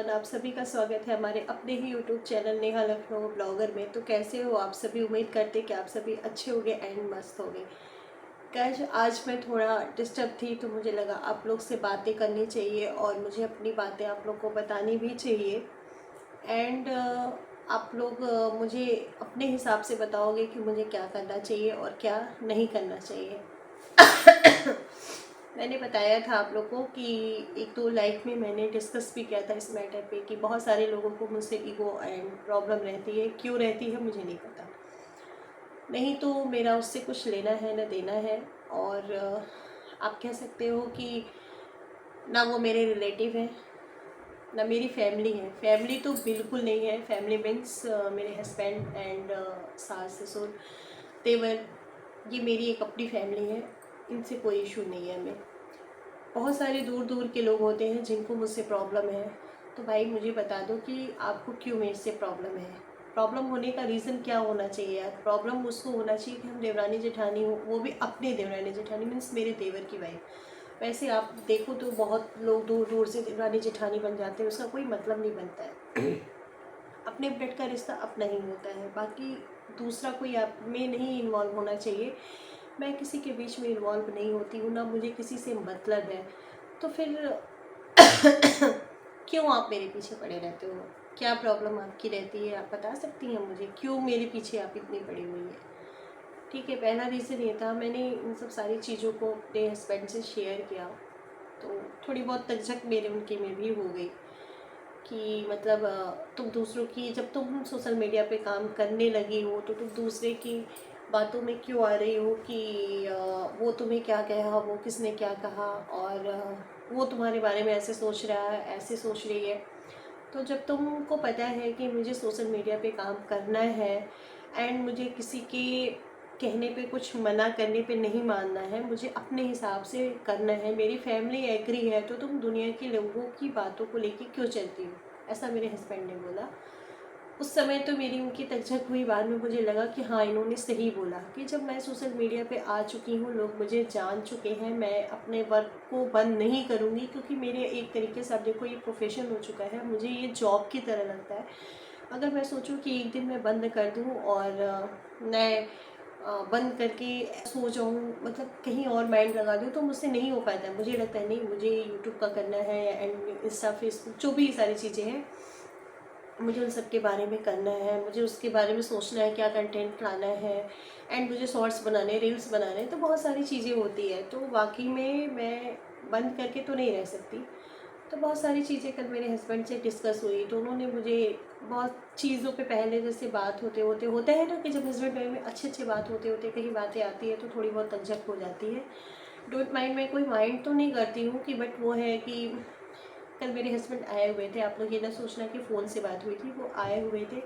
Everyone, आप सभी का स्वागत है हमारे अपने ही YouTube channel Neha Lucknow blogger में। तो कैसे हो आप सभी? उम्मीद करते कि आप सभी अच्छे होंगे एंड मस्त होंगे। कैश आज मैं थोड़ा डिस्टर्ब थी तो मुझे लगा आप लोग से बातें करनी चाहिए और मुझे अपनी बातें आप लोग को बतानी भी चाहिए। एंड आप लोग मुझे अपने हिसाब से बताओगे कि मुझे क्या करना चाहिए और क्या नहीं करना चाहिए। मैंने बताया था आप लोग को कि एक तो लाइफ में मैंने डिस्कस भी किया था इस मैटर पे कि बहुत सारे लोगों को मुझसे ईगो एंड प्रॉब्लम रहती है। क्यों रहती है मुझे नहीं पता, नहीं तो मेरा उससे कुछ लेना है न देना है। और आप कह सकते हो कि ना वो मेरे रिलेटिव हैं ना मेरी फैमिली है। फैमिली तो बिल्कुल नहीं है। फैमिली मीन्स मेरे हस्बैंड एंड सास ससुर तेवर, ये मेरी एक अपनी फैमिली है। इनसे कोई इशू नहीं है हमें। बहुत सारे दूर दूर के लोग होते हैं जिनको मुझसे प्रॉब्लम है। तो भाई मुझे बता दो कि आपको क्यों मेरे से प्रॉब्लम है। प्रॉब्लम होने का रीज़न क्या होना चाहिए यार? प्रॉब्लम उसको होना चाहिए कि हम देवरानी जेठानी हो, वो भी अपने देवरानी जेठानी मीन्स मेरे देवर की वाइफ। वैसे आप देखो तो बहुत लोग दूर दूर से देवरानी जेठानी बन जाते हैं, उसका कोई मतलब नहीं बनता है। अपने ब्लड का रिश्ता अपना ही होता है, बाकी दूसरा कोई आप में नहीं इन्वॉल्व होना चाहिए। मैं किसी के बीच में इन्वॉल्व नहीं होती हूँ, ना मुझे किसी से मतलब है। तो फिर क्यों आप मेरे पीछे पड़े रहते हो? क्या प्रॉब्लम आपकी रहती है? आप बता सकती हैं मुझे क्यों मेरे पीछे आप इतनी पड़ी हुई है? ठीक है, पहला रीज़न ये था, मैंने इन सब सारी चीज़ों को अपने हस्बैंड से शेयर किया तो थोड़ी बहुत तकझक मेरे उनके में भी हो गई कि मतलब तुम दूसरों की, जब तुम सोशल मीडिया पे काम करने लगी हो तो तुम दूसरे की बातों में क्यों आ रही हो कि वो तुम्हें क्या कहा, वो किसने क्या कहा, और वो तुम्हारे बारे में ऐसे सोच रहा है, ऐसे सोच रही है। तो जब तुमको पता है कि मुझे सोशल मीडिया पे काम करना है एंड मुझे किसी के कहने पे, कुछ मना करने पे नहीं मानना है, मुझे अपने हिसाब से करना है, मेरी फैमिली एग्री है, तो तुम दुनिया के लोगों की बातों को लेके क्यों चलती हो? ऐसा मेरे हस्बैंड ने बोला। उस समय तो मेरी उनकी तकझक हुई। बाद में मुझे लगा कि हाँ, इन्होंने सही बोला कि जब मैं सोशल मीडिया पे आ चुकी हूँ, लोग मुझे जान चुके हैं, मैं अपने वर्क को बंद नहीं करूँगी, क्योंकि मेरे एक तरीके से, अब देखो, ये प्रोफेशन हो चुका है, मुझे ये जॉब की तरह लगता है। अगर मैं सोचूं कि एक दिन मैं बंद कर दूं और मैं बंद करके सो जाऊं, मतलब कहीं और माइंड लगा दूं, तो मुझसे नहीं हो पाता है। मुझे लगता है नहीं, मुझे यूट्यूब का करना है एंड इंस्टा फेसबुक जो भी सारी चीज़ें हैं, मुझे उन सब के बारे में करना है, मुझे उसके बारे में सोचना है क्या कंटेंट लाना है, एंड मुझे शॉर्ट्स बनाने, रील्स बनाने, तो बहुत सारी चीज़ें होती है। तो वाकई में मैं बंद करके तो नहीं रह सकती। तो बहुत सारी चीज़ें कल मेरे हस्बैंड से डिस्कस हुई तो उन्होंने मुझे बहुत चीज़ों पे, पहले जैसे बात होते होते होता है ना कि जब हस्बैंड वाइफ में अच्छे अच्छे बात होते होते कहीं बातें आती है तो थोड़ी बहुत तकझक हो जाती है। डोंट माइंड, मैं कोई माइंड तो नहीं करती हूँ कि, बट वो है कि कल मेरे हस्बैंड आए हुए थे। आप लोग ये ना सोचना कि फ़ोन से बात हुई थी, वो आए हुए थे।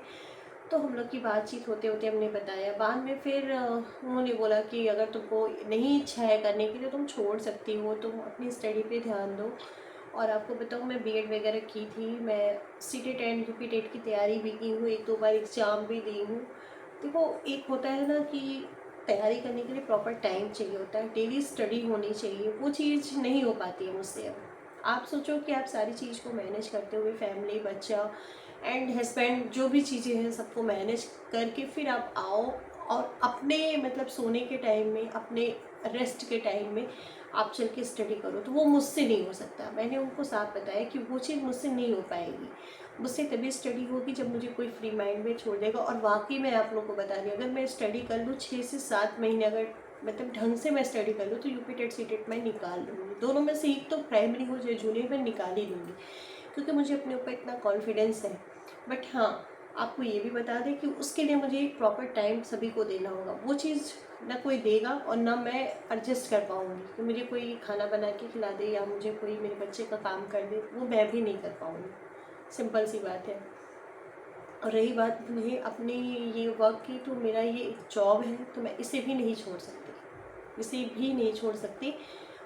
तो हम लोग की बातचीत होते होते हमने बताया, बाद में फिर उन्होंने बोला कि अगर तुमको नहीं इच्छा है करने की तो तुम छोड़ सकती हो, तुम अपनी स्टडी पे ध्यान दो। और आपको बताऊँ, मैं बीएड वगैरह की थी, मैं सीटेट एंड यूपीटेट की तैयारी भी की हूँ, एक दो बार एग्ज़ाम भी दी हूँ। देखो, एक होता है ना कि तैयारी करने के लिए प्रॉपर टाइम चाहिए होता है, डेली स्टडी होनी चाहिए, वो चीज़ नहीं हो पाती है मुझसे अब। आप सोचो कि आप सारी चीज़ को मैनेज करते हुए, फैमिली, बच्चा एंड हस्बैंड, जो भी चीज़ें हैं सबको मैनेज करके फिर आप आओ और अपने मतलब सोने के टाइम में, अपने रेस्ट के टाइम में आप चल के स्टडी करो, तो वो मुझसे नहीं हो सकता। मैंने उनको साफ बताया कि वो चीज़ मुझसे नहीं हो पाएगी। मुझसे तभी स्टडी होगी जब मुझे कोई फ्री माइंड में छोड़ देगा। और वाकई मैं आप लोग को बता रही हूँ, अगर मैं स्टडी कर लूँ 6 से 7 महीने, अगर मतलब ढंग से मैं स्टडी कर लूँ, तो यूपी टेट सी टेट मैं निकाल लूँगी। दोनों में से एक तो, प्राइमरी हो या जूनियर, मैं निकाल ही लूँगी, क्योंकि मुझे अपने ऊपर इतना कॉन्फिडेंस है। बट हाँ, आपको ये भी बता दें कि उसके लिए मुझे एक प्रॉपर टाइम सभी को देना होगा। वो चीज़ ना कोई देगा और ना मैं एडजस्ट कर पाऊँगी कि मुझे कोई खाना बना के खिला दे या मुझे कोई मेरे बच्चे का काम कर दे, वो मैं भी नहीं कर पाऊँगी। सिंपल सी बात है। और रही बात मुझे अपनी ये वर्क की, तो मेरा ये एक जॉब है, तो मैं इसे भी नहीं छोड़ सकती, इसे भी नहीं छोड़ सकती।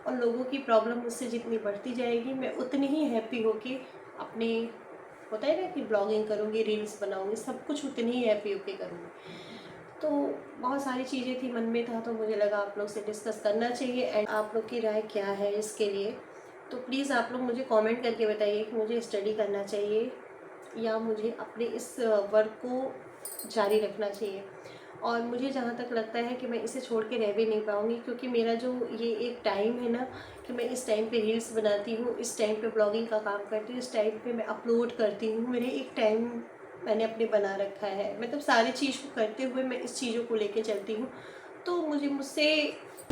और लोगों की प्रॉब्लम मुझसे जितनी बढ़ती जाएगी, मैं उतनी ही हैप्पी होके अपने, होता है ना कि ब्लॉगिंग करूँगी, रील्स बनाऊँगी, सब कुछ उतनी ही हैप्पी होके करूँगी। तो बहुत सारी चीज़ें थी, मन में था, तो मुझे लगा आप लोग से डिस्कस करना चाहिए एंड आप लोग की राय क्या है इसके लिए। तो प्लीज़ आप लोग मुझे कमेंट करके बताइए कि मुझे स्टडी करना चाहिए या मुझे अपने इस वर्क को जारी रखना चाहिए। और मुझे जहाँ तक लगता है कि मैं इसे छोड़ के रह भी नहीं पाऊँगी, क्योंकि मेरा जो ये एक टाइम है ना कि मैं इस टाइम पे रील्स बनाती हूँ, इस टाइम पे ब्लॉगिंग का काम करती हूँ, इस टाइम पे मैं अपलोड करती हूँ, मेरे एक टाइम मैंने अपने बना रखा है। मतलब सारी चीज़ को करते हुए मैं इस चीज़ों को लेके चलती हूँ, तो मुझसे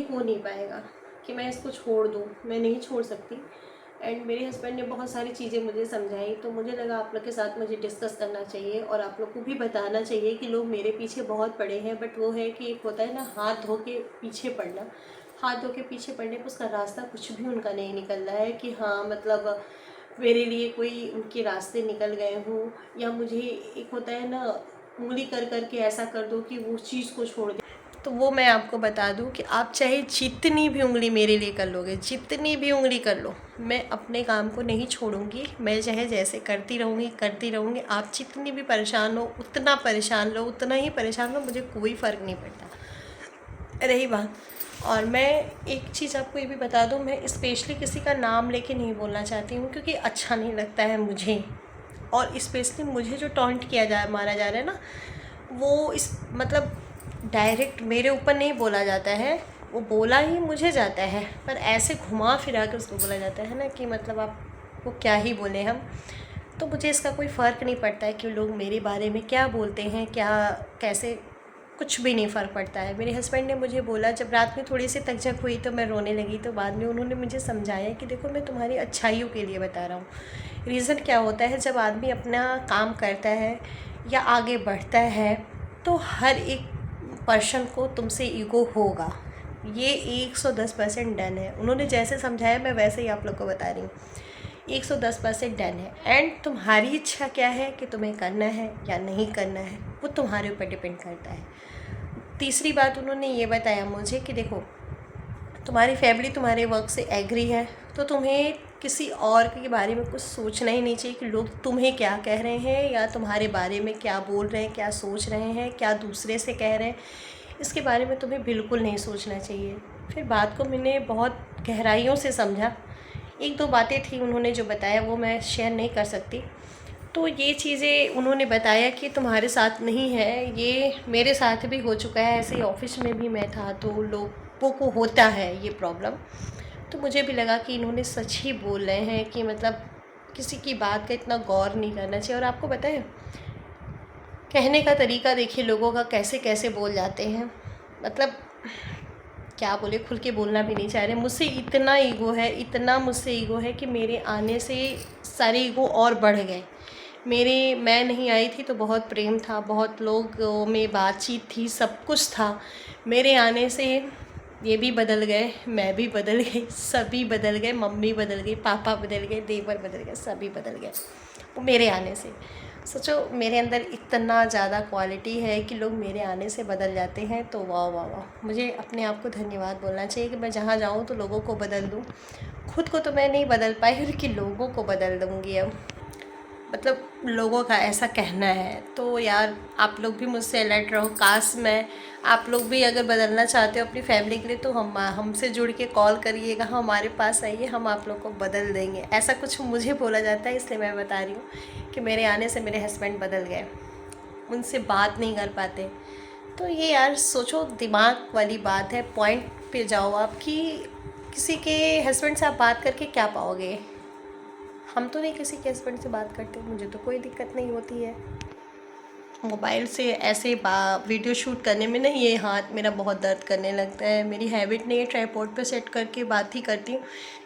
हो नहीं पाएगा कि मैं इसको छोड़ दूँ, मैं नहीं छोड़ सकती। एंड मेरे हस्बैंड ने बहुत सारी चीज़ें मुझे समझाई, तो मुझे लगा आप लोग के साथ मुझे डिस्कस करना चाहिए और आप लोग को भी बताना चाहिए कि लोग मेरे पीछे बहुत पड़े हैं, बट वो है कि एक होता है ना हाथ धो के पीछे पड़ना। हाथ धो के पीछे पड़ने पर उसका रास्ता कुछ भी उनका नहीं निकल रहा है कि हाँ मतलब मेरे लिए कोई उनके रास्ते निकल गए हों, या मुझे एक होता है ना उंगली कर करके ऐसा कर दो कि वो चीज़ को छोड़ दे। तो वो मैं आपको बता दूं कि आप चाहे जितनी भी उंगली मेरे लिए कर लोगे, जितनी भी उंगली कर लो, मैं अपने काम को नहीं छोड़ूंगी। मैं चाहे जैसे करती रहूँगी। आप जितनी भी परेशान हो, उतना परेशान लो, उतना ही परेशान लो, मुझे कोई फ़र्क नहीं पड़ता। रही बात, और मैं एक चीज़ आपको ये भी बता दूं, मैं स्पेशली किसी का नाम लेके नहीं बोलना चाहती हूँ, क्योंकि अच्छा नहीं लगता है मुझे। और स्पेशली मुझे जो टॉन्ट मारा जा रहा है ना, वो इस मतलब डायरेक्ट मेरे ऊपर नहीं बोला जाता है, वो बोला ही मुझे जाता है, पर ऐसे घुमा फिरा कर उसको बोला जाता है ना कि मतलब आपको क्या ही बोले हम। तो मुझे इसका कोई फ़र्क नहीं पड़ता है कि लोग मेरे बारे में क्या बोलते हैं, क्या कैसे, कुछ भी नहीं फ़र्क पड़ता है। मेरे हस्बैंड ने मुझे बोला, जब रात में थोड़ी सी तकझक हुई तो मैं रोने लगी, तो बाद में उन्होंने मुझे समझाया कि देखो मैं तुम्हारी अच्छाइयों के लिए बता रहा हूँ। रीज़न क्या होता है, जब आदमी अपना काम करता है या आगे बढ़ता है तो हर एक पर्सन को तुमसे ईगो होगा, ये 110% डन है। उन्होंने जैसे समझाया मैं वैसे ही आप लोग को बता रही हूँ, 110% डन है। एंड तुम्हारी इच्छा क्या है कि तुम्हें करना है या नहीं करना है, वो तुम्हारे ऊपर डिपेंड करता है। तीसरी बात उन्होंने ये बताया मुझे कि देखो तुम्हारी फैमिली तुम्हारे वर्क से एग्री है, तो तुम्हें किसी और के बारे में कुछ सोचना ही नहीं चाहिए कि लोग तुम्हें क्या कह रहे हैं या तुम्हारे बारे में क्या बोल रहे हैं, क्या सोच रहे हैं, क्या दूसरे से कह रहे हैं, इसके बारे में तुम्हें बिल्कुल नहीं सोचना चाहिए। फिर बात को मैंने बहुत गहराइयों से समझा। एक दो बातें थी उन्होंने जो बताया, वो मैं शेयर नहीं कर सकती। तो ये चीज़ें उन्होंने बताया कि तुम्हारे साथ नहीं है, ये मेरे साथ भी हो चुका है। ऐसे ही ऑफिस में भी मैं था, तो लोगों को होता है ये प्रॉब्लम। तो मुझे भी लगा कि इन्होंने सच ही बोल रहे हैं कि मतलब किसी की बात का इतना गौर नहीं करना चाहिए। और आपको पता है, कहने का तरीका देखिए लोगों का कैसे कैसे बोल जाते हैं, मतलब क्या बोले, खुल के बोलना भी नहीं चाह रहे। मुझसे इतना ईगो है, इतना मुझसे ईगो है कि मेरे आने से सारे ईगो और बढ़ गए। मैं नहीं आई थी तो बहुत प्रेम था, बहुत लोगों में बातचीत थी, सब कुछ था। मेरे आने से ये भी बदल गए, मैं भी बदल गई, सभी बदल गए, मम्मी बदल गई, पापा बदल गए, देवर बदल गए, सभी बदल गए वो मेरे आने से। सोचो मेरे अंदर इतना ज़्यादा क्वालिटी है कि लोग मेरे आने से बदल जाते हैं, तो वाह वाह वाह, मुझे अपने आप को धन्यवाद बोलना चाहिए कि मैं जहाँ जाऊँ तो लोगों को बदल दूँ। खुद को तो मैं नहीं बदल पाई, कि लोगों को बदल दूँगी अब, मतलब लोगों का ऐसा कहना है। तो यार आप लोग भी मुझसे अलर्ट रहो। काश मैं, आप लोग भी अगर बदलना चाहते हो अपनी फैमिली के लिए, तो हमसे जुड़ के कॉल करिएगा, हमारे पास आइए, हम आप लोग को बदल देंगे। ऐसा कुछ मुझे बोला जाता है, इसलिए मैं बता रही हूँ कि मेरे आने से मेरे हस्बैंड बदल गए, उनसे बात नहीं कर पाते। तो ये यार सोचो, दिमाग वाली बात है। पॉइंट पे जाओ आप कि किसी के हस्बैंड से आप बात करके क्या पाओगे। हम तो नहीं किसी के हस्बैंड से बात करते, मुझे तो कोई दिक्कत नहीं होती है। मोबाइल से ऐसे वीडियो शूट करने में नहीं, ये हाथ मेरा बहुत दर्द करने लगता है। मेरी हैबिट नहीं है ट्राइपॉड पे सेट करके बात ही करती हूँ,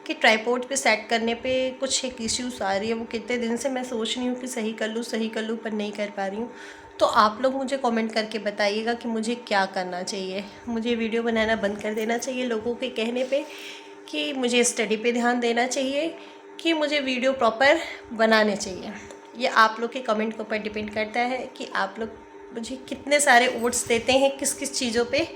कि ट्राइपॉड पे सेट करने पे कुछ एक इश्यूज़ आ रही है। वो कितने दिन से मैं सोच रही हूँ कि सही कर लूँ, पर नहीं कर पा रही हूँ। तो आप लोग मुझे कमेंट करके बताइएगा कि मुझे क्या करना चाहिए। मुझे वीडियो बनाना बंद कर देना चाहिए लोगों के कहने पे, कि मुझे स्टडी पे ध्यान देना चाहिए, कि मुझे वीडियो प्रॉपर बनाने चाहिए। ये आप लोग के कमेंट के ऊपर डिपेंड करता है कि आप लोग मुझे कितने सारे वोट्स देते हैं किस किस चीज़ों पे।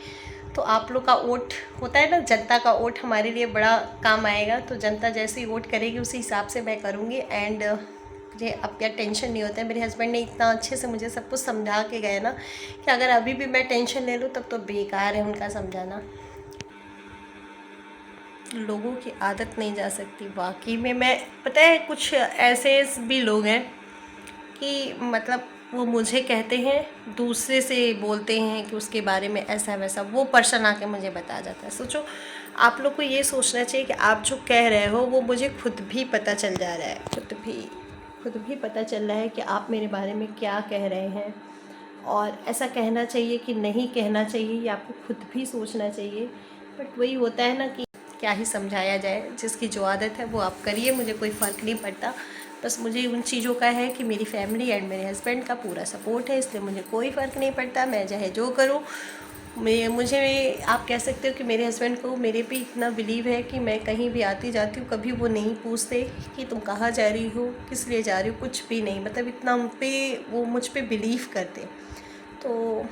तो आप लोग का वोट होता है ना, जनता का वोट हमारे लिए बड़ा काम आएगा। तो जनता जैसे ही वोट करेगी उसी हिसाब से मैं करूँगी। एंड मुझे अब क्या टेंशन नहीं होता है। मेरे हस्बैंड ने इतना अच्छे से मुझे सब कुछ समझा के गए ना, कि अगर अभी भी मैं टेंशन ले लूँ तब तो बेकार है उनका समझाना। लोगों की आदत नहीं जा सकती। वाकई में मैं, पता है कुछ ऐसे भी लोग हैं कि मतलब वो मुझे कहते हैं, दूसरे से बोलते हैं कि उसके बारे में ऐसा वैसा, वो पर्सन आके मुझे बता जाता है। सोचो, आप लोग को ये सोचना चाहिए कि आप जो कह रहे हो वो मुझे खुद भी पता चल जा रहा है, खुद भी पता चल रहा है कि आप मेरे बारे में क्या कह रहे हैं, और ऐसा कहना चाहिए कि नहीं कहना चाहिए, ये आपको खुद भी सोचना चाहिए। बट वही होता है ना कि क्या ही समझाया जाए, जिसकी जो आदत है वो आप करिए, मुझे कोई फ़र्क नहीं पड़ता। बस मुझे उन चीज़ों का है कि मेरी फैमिली एंड मेरे हस्बैंड का पूरा सपोर्ट है, इसलिए मुझे कोई फ़र्क नहीं पड़ता, मैं चाहे जो करूँ। मुझे आप कह सकते हो कि मेरे हस्बैंड को मेरे पे इतना बिलीव है कि मैं कहीं भी आती जाती हूँ, कभी वो नहीं पूछते कि तुम कहाँ जा रही हो, किस लिए जा रही हो, कुछ भी नहीं। मतलब इतना वो मुझ पे बिलीव करते, तो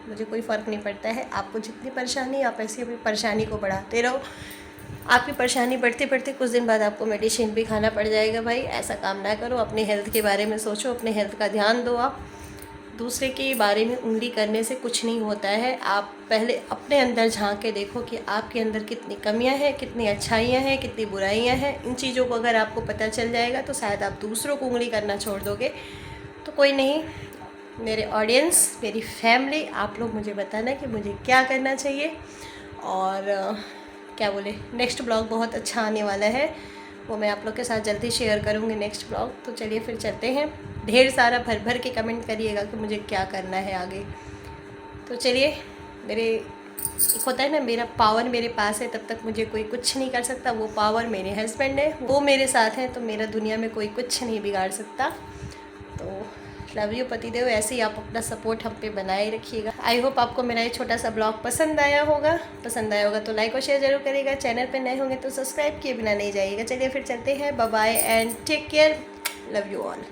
मुझे कोई फ़र्क नहीं पड़ता है। आपको जितनी परेशानी, आप ऐसी अपनी परेशानी को बढ़ाते रहो। आपकी परेशानी बढ़ते बढ़ते कुछ दिन बाद आपको मेडिसिन भी खाना पड़ जाएगा। भाई ऐसा काम ना करो, अपने हेल्थ के बारे में सोचो, अपने हेल्थ का ध्यान दो। आप दूसरे के बारे में उंगली करने से कुछ नहीं होता है। आप पहले अपने अंदर झांक के देखो कि आपके अंदर कितनी कमियां हैं, कितनी अच्छाइयां हैं, कितनी बुराइयां हैं। इन चीज़ों को अगर आपको पता चल जाएगा तो शायद आप दूसरों को उंगली करना छोड़ दोगे। तो कोई नहीं, मेरे ऑडियंस, मेरी फैमिली, आप लोग मुझे बताना कि मुझे क्या करना चाहिए। और क्या बोले, नेक्स्ट ब्लॉग बहुत अच्छा आने वाला है, वो मैं आप लोग के साथ जल्दी शेयर करूँगी नेक्स्ट ब्लॉग। तो चलिए फिर चलते हैं। ढेर सारा भर भर के कमेंट करिएगा कि मुझे क्या करना है आगे। तो चलिए, एक होता है ना, मेरा पावर मेरे पास है, तब तक मुझे कोई कुछ नहीं कर सकता। वो पावर मेरे हस्बैंड है, वो मेरे साथ हैं, तो मेरा दुनिया में कोई कुछ नहीं बिगाड़ सकता। तो लव यू पतिदेव, ऐसे ही आप अपना सपोर्ट हम पे बनाए रखिएगा। आई होप आपको मेरा ये छोटा सा ब्लॉग पसंद आया होगा तो लाइक और शेयर जरूर करिएगा। चैनल पे नए होंगे तो सब्सक्राइब किए बिना नहीं जाइएगा। चलिए फिर चलते हैं, bye bye and take care, love you all.